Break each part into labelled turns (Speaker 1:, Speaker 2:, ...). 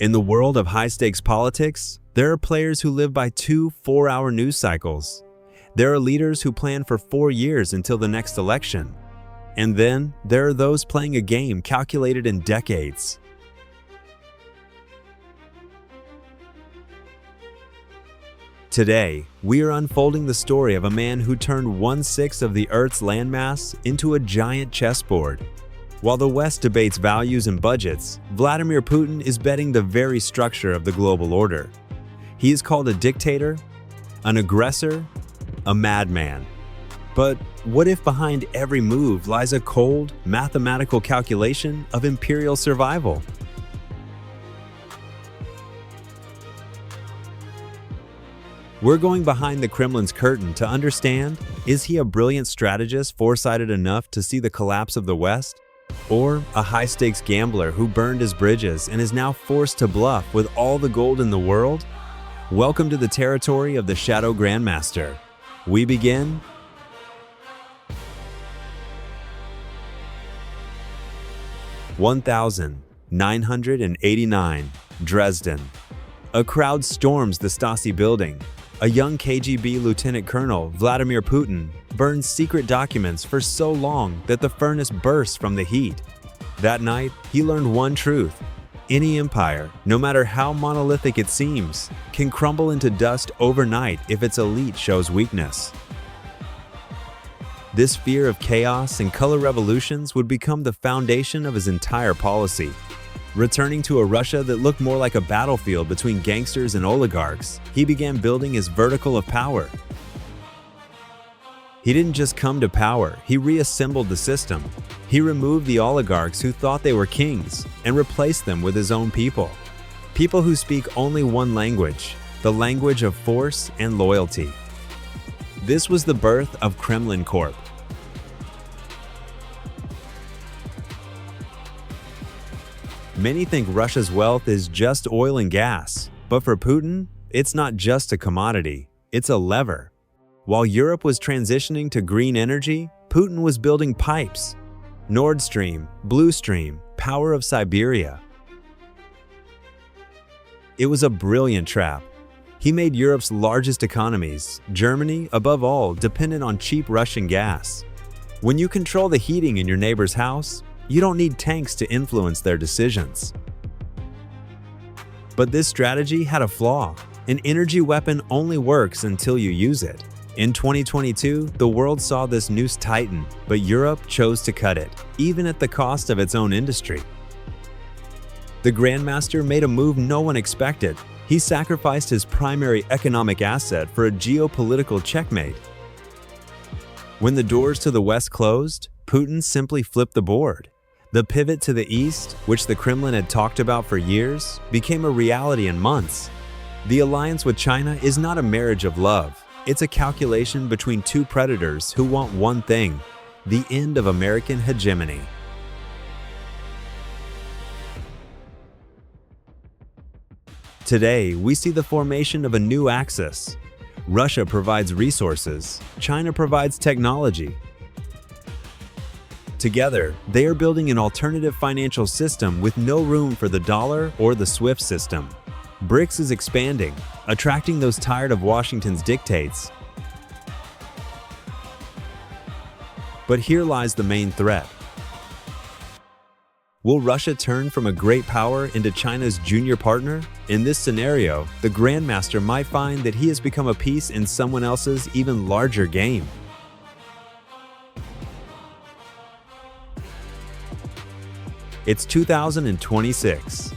Speaker 1: In the world of high-stakes politics, there are players who live by 2 4-hour news cycles. There are leaders who plan for 4 years until the next election. And then, there are those playing a game calculated in decades. Today, we are unfolding the story of a man who turned 1/6 of the Earth's landmass into a giant chessboard. While the West debates values and budgets, Vladimir Putin is betting the very structure of the global order. He is called a dictator, an aggressor, a madman. But what if behind every move lies a cold, mathematical calculation of imperial survival? We're going behind the Kremlin's curtain to understand, is he a brilliant strategist foresighted enough to see the collapse of the West? Or a high-stakes gambler who burned his bridges and is now forced to bluff with all the gold in the world? Welcome to the territory of the Shadow Grandmaster. We begin 1989, Dresden. A crowd storms the Stasi building. A young KGB Lieutenant Colonel, Vladimir Putin, burns secret documents for so long that the furnace bursts from the heat. That night, he learned one truth. Any empire, no matter how monolithic it seems, can crumble into dust overnight if its elite shows weakness. This fear of chaos and color revolutions would become the foundation of his entire policy. Returning to a Russia that looked more like a battlefield between gangsters and oligarchs, he began building his vertical of power. He didn't just come to power, he reassembled the system. He removed the oligarchs who thought they were kings and replaced them with his own people. People who speak only one language, the language of force and loyalty. This was the birth of Kremlin Corp. Many think Russia's wealth is just oil and gas, but for Putin, it's not just a commodity, it's a lever. While Europe was transitioning to green energy, Putin was building pipes. Nord Stream, Blue Stream, power of Siberia. It was a brilliant trap. He made Europe's largest economies, Germany above all, dependent on cheap Russian gas. When you control the heating in your neighbor's house, you don't need tanks to influence their decisions. But this strategy had a flaw. An energy weapon only works until you use it. In 2022, the world saw this noose tighten, but Europe chose to cut it, even at the cost of its own industry. The Grandmaster made a move no one expected. He sacrificed his primary economic asset for a geopolitical checkmate. When the doors to the West closed, Putin simply flipped the board. The pivot to the East, which the Kremlin had talked about for years, became a reality in months. The alliance with China is not a marriage of love. It's a calculation between two predators who want one thing: the end of American hegemony. Today, we see the formation of a new axis. Russia provides resources, China provides technology. Together, they are building an alternative financial system with no room for the dollar or the SWIFT system. BRICS is expanding, attracting those tired of Washington's dictates. But here lies the main threat. Will Russia turn from a great power into China's junior partner? In this scenario, the Grandmaster might find that he has become a piece in someone else's even larger game. It's 2026.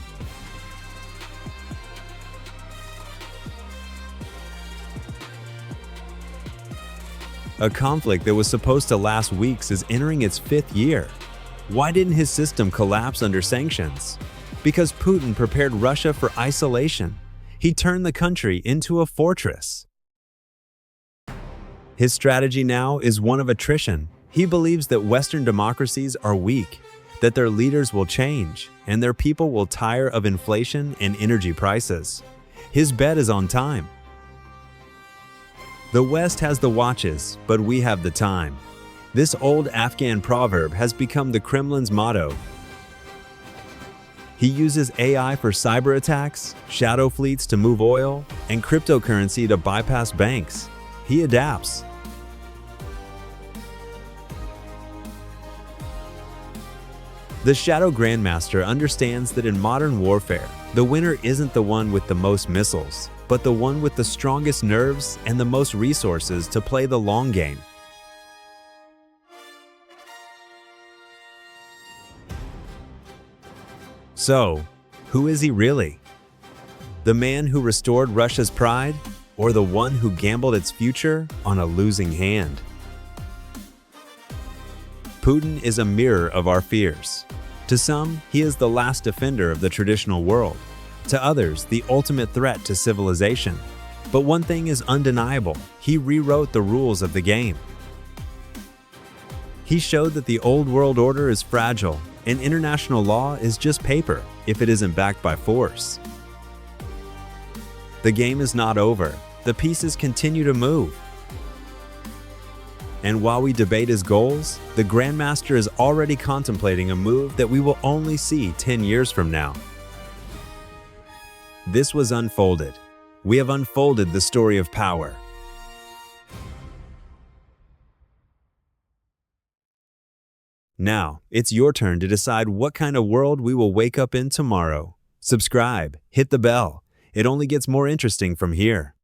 Speaker 1: A conflict that was supposed to last weeks is entering its 5th year. Why didn't his system collapse under sanctions? Because Putin prepared Russia for isolation. He turned the country into a fortress. His strategy now is one of attrition. He believes that Western democracies are weak, that their leaders will change, and their people will tire of inflation and energy prices. His bet is on time. The West has the watches, but we have the time. This old Afghan proverb has become the Kremlin's motto. He uses AI for cyber attacks, shadow fleets to move oil, and cryptocurrency to bypass banks. He adapts. The Shadow Grandmaster understands that in modern warfare, the winner isn't the one with the most missiles, but the one with the strongest nerves and the most resources to play the long game. So, who is he really? The man who restored Russia's pride, or the one who gambled its future on a losing hand? Putin is a mirror of our fears. To some, he is the last defender of the traditional world. To others, the ultimate threat to civilization. But one thing is undeniable: he rewrote the rules of the game. He showed that the old world order is fragile, and international law is just paper if it isn't backed by force. The game is not over. The pieces continue to move. And while we debate his goals, the Grandmaster is already contemplating a move that we will only see 10 years from now. This was Unfolded. We have unfolded the story of power. Now, it's your turn to decide what kind of world we will wake up in tomorrow. Subscribe, hit the bell. It only gets more interesting from here.